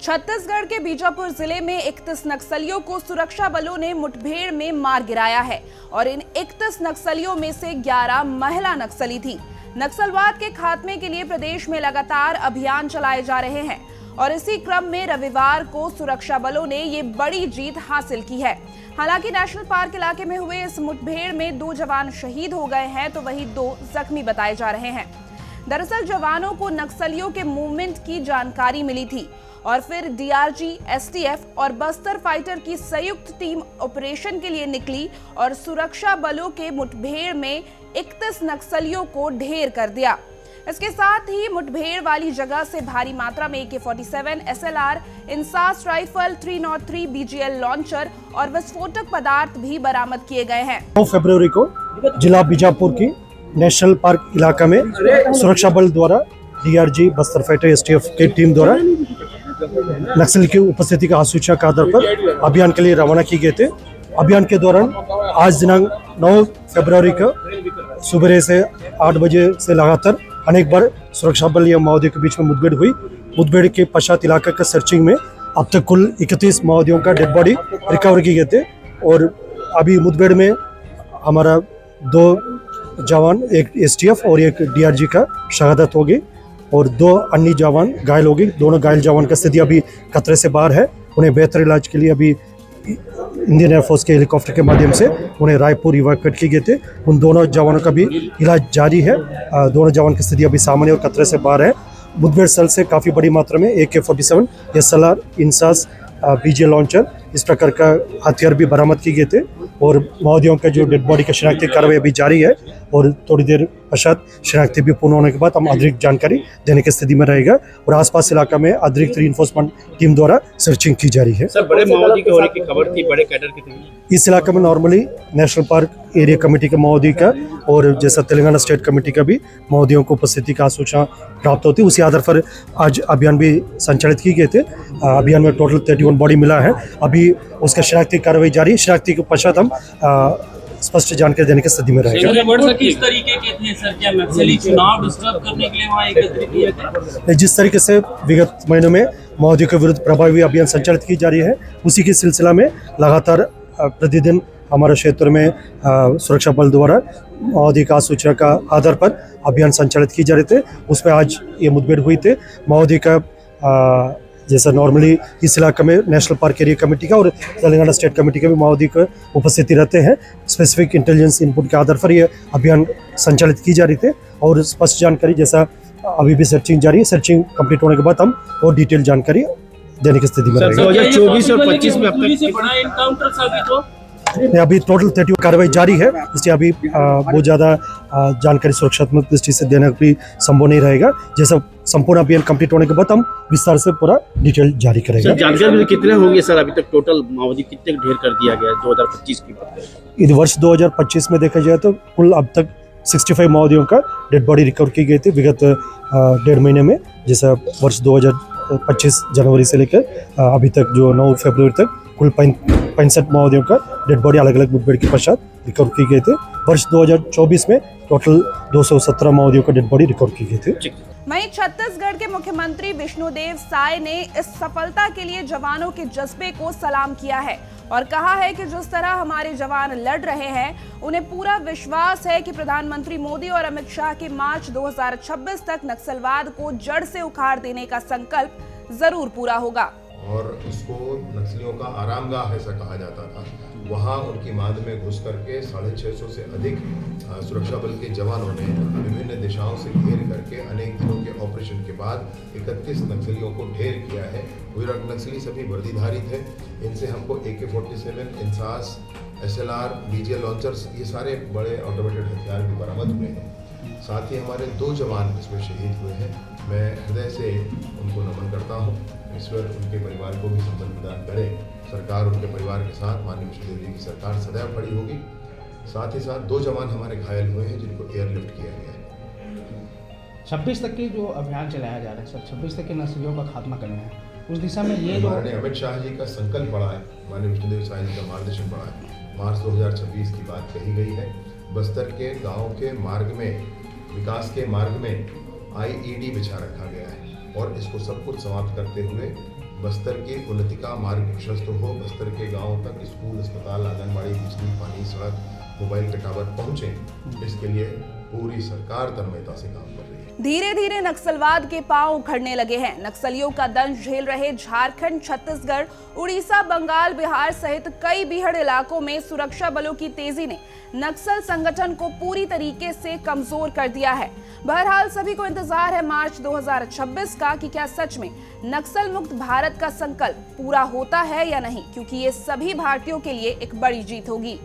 छत्तीसगढ़ के बीजापुर जिले में 31 नक्सलियों को सुरक्षा बलों ने मुठभेड़ में मार गिराया है और इन 31 नक्सलियों में से 11 महिला नक्सली थी। नक्सलवाद के खात्मे के लिए प्रदेश में लगातार अभियान चलाए जा रहे हैं और इसी क्रम में रविवार को सुरक्षा बलों ने ये बड़ी जीत हासिल की है। हालांकि नेशनल पार्क इलाके में हुए इस मुठभेड़ में 2 जवान शहीद हो गए हैं तो वहीं 2 जख्मी बताए जा रहे हैं। दरअसल जवानों को नक्सलियों के मूवमेंट की जानकारी मिली थी और फिर डीआरजी, एसटीएफ और बस्तर फाइटर की संयुक्त टीम ऑपरेशन के लिए निकली और सुरक्षा बलों के मुठभेड़ में 31 नक्सलियों को ढेर कर दिया। इसके साथ ही मुठभेड़ वाली जगह से भारी मात्रा में AK-47, SLR, INSAS rifle, 303 BGL launcher और विस्फोटक पदार्थ भी बरामद किए गए हैं। 9 फरवरी को जिला बीजापुर की नेशनल पार्क इलाका में सुरक्षा बल द्वारा डीआरजी, बस्तर फाइटर, एसटीएफ की टीम द्वारा नक्सली की उपस्थिति का सूचना के आधार पर अभियान के लिए रवाना किए गए थे। अभियान के दौरान आज दिनांक 9 फरवरी को सुबह से 8 बजे से लगातार अनेक बार सुरक्षा बल या माओवादियों के बीच में मुठभेड़ हुई। मुठभेड़ के पश्चात इलाके का सर्चिंग में अब तक कुल 31 माओवादियों का डेड बॉडी रिकवर किए गए थे और अभी मुठभेड़ में हमारा 2 जवान, एक एसटीएफ और एक डीआरजी का शहादत हो गई और 2 अन्य जवान घायल हो गए। दोनों घायल जवान का स्थिति अभी खतरे से बाहर है। उन्हें बेहतर इलाज के लिए अभी इंडियन एयरफोर्स के हेलीकॉप्टर के माध्यम से उन्हें रायपुर इवैक्यूएट किए गए थे। उन दोनों जवानों का भी इलाज जारी है। दोनों जवान की स्थिति अभी सामान्य और खतरे से बाहर है। मुठभेड़ स्थल से काफ़ी बड़ी मात्रा में AK-47, SLR, INSAS, BGL launcher इस प्रकार का हथियार भी बरामद किए गए थे और माओवादियों का जो डेड बॉडी का शिनाख्ती कार्रवाई अभी जारी है और थोड़ी देर पश्चात शिनाख्ती भी पूर्ण होने के बाद हम अतिरिक्त जानकारी देने की स्थिति में रहेगा और आसपास इलाका में अतिरिक्त रीइंफोर्समेंट टीम द्वारा सर्चिंग की जा रही है। सर, बड़े माओवादी के होने की खबर थी, बड़े कैडर की थी। इस इलाके में normally national park area committee के माओवादी का और जैसा तेलंगाना स्टेट कमेटी का भी माओवादियों को उपस्थिति का सूचना प्राप्त होती है। उसी आधार पर आज अभियान भी संचालित किए गए थे। अभियान में टोटल 31 बॉडी मिला है। अभी उसका शिनाख्ती कार्रवाई जारी है। शिनाख्ती के पश्चात हम स्पष्ट जानकारी देने की स्थिति में रहेगा। किस तरीके के थे सर? क्या नक्सली चुनाव डिस्टर्ब करने के लिए वहाँ एकत्रित किए थे? जिस तरीके से विगत महीनों में माओवादियों के विरुद्ध प्रभावी अभियान संचालित की जा रही है उसी के सिलसिला में लगातार प्रतिदिन हमारे क्षेत्र में सुरक्षा बल द्वारा माओवादी का सूचना का आधार पर अभियान संचालित की जा रहे थे। उसमें आज ये मुठभेड़ हुई थे। माओवादी का जैसा नॉर्मली इस इलाके में नेशनल पार्क एरिया कमेटी का और तेलंगाना स्टेट कमेटी का भी माओवादी का उपस्थिति रहते हैं। स्पेसिफिक इंटेलिजेंस इनपुट के आधार पर ये अभियान संचालित की जा रही थी और स्पष्ट जानकारी जैसा अभी भी सर्चिंग जारी है। सर्चिंग कंप्लीट होने के बाद हम और डिटेल जानकारी देने की स्थिति में रहेगा। 2024 और 25 में अब तक बड़ा एनकाउंटर साबित हो। अभी टोटल 31 कार्रवाई जारी है, इसलिए अभी बहुत ज़्यादा जानकारी सुरक्षात्मक दृष्टि से देना भी संभव नहीं रहेगा। जैसा संपूर्ण अभियान कंप्लीट होने के बाद हम विस्तार से पूरा डिटेल जारी करेंगे। जानकारी में कितने होंगे सर? अभी तक टोटल माओवादी कितने ढेर कर दिया गया है 2025 की बात है? इस वर्ष 2025 में देखा जाए तो कुल अब तक 65 माओवादियों का डेड बॉडी रिकवर की गई थी विगत 1.5 महीने में। जैसा वर्ष 2025 जनवरी से लेकर अभी तक जो 9 फरवरी तक कुल 65 माओवादियों का डेड बॉडी अलग अलग मुठभेड़ के पश्चात रिकवर की गए थे। वर्ष 2024 में टोटल 217 माओवादियों का डेड बॉडी रिकवर की गए थे। वहीं छत्तीसगढ़ के मुख्यमंत्री विष्णुदेव साय ने इस सफलता के लिए जवानों के जज्बे को सलाम किया है और कहा है कि जिस तरह हमारे जवान लड़ रहे हैं उन्हें पूरा विश्वास है कि प्रधानमंत्री मोदी और अमित शाह के मार्च 2026 तक नक्सलवाद को जड़ से उखाड़ देने का संकल्प जरूर पूरा होगा। और उसको नक्सलियों का आरामगाह ऐसा कहा जाता था। वहाँ उनकी माद में घुस करके 650 से अधिक सुरक्षा बल के जवानों ने विभिन्न दिशाओं से घेर करके अनेक दिनों के ऑपरेशन के बाद 31 नक्सलियों को ढेर किया है। वे नक्सली सभी वर्दीधारी थे। इनसे हमको AK-47, INSAS, SLR, BGL launchers ये सारे बड़े ऑटोमेटेड हथियार भी बरामद हुए हैं। साथ ही हमारे 2 जवान इसमें शहीद हुए हैं। मैं हृदय से उनको नमन करता हूँ। ईश्वर उनके परिवार को भी संपन्न प्रदान करे। सरकार उनके परिवार के साथ, माननीय विष्णुदेव जी की सरकार सदैव खड़ी होगी। साथ ही साथ 2 जवान हमारे घायल हुए हैं जिनको एयरलिफ्ट किया गया है। 26 तक की जो अभियान चलाया जा रहा है सर, 26 तक के नक्सलियों का खात्मा करना है, उस दिशा में ये माननीय अमित शाह जी का संकल्प बड़ा है, माननीय विष्णुदेव साय जी का मार्गदर्शन बड़ा है। मार्च 2026 की बात कही गई है। बस्तर के गाँव के मार्ग में, विकास के मार्ग में IED बिछा रखा गया है और इसको सब कुछ समाप्त करते हुए बस्तर की उन्नति का मार्ग प्रशस्त हो, बस्तर के गांवों तक स्कूल, अस्पताल, आंगनबाड़ी, बिजली, पानी, सड़क, मोबाइल के टावर पहुंचे, इसके लिए पूरी सरकार तन्मयता से काम कर रही है। धीरे धीरे नक्सलवाद के पांव उखड़ने लगे हैं। नक्सलियों का दंश झेल रहे झारखंड, छत्तीसगढ़, उड़ीसा, बंगाल, बिहार सहित कई बीहड़ इलाकों में सुरक्षा बलों की तेजी ने नक्सल संगठन को पूरी तरीके से कमजोर कर दिया है। बहरहाल सभी को इंतजार है मार्च 2026 का कि क्या सच में नक्सल मुक्त भारत का संकल्प पूरा होता है या नहीं, क्योंकि ये सभी भारतीयों के लिए एक बड़ी जीत होगी।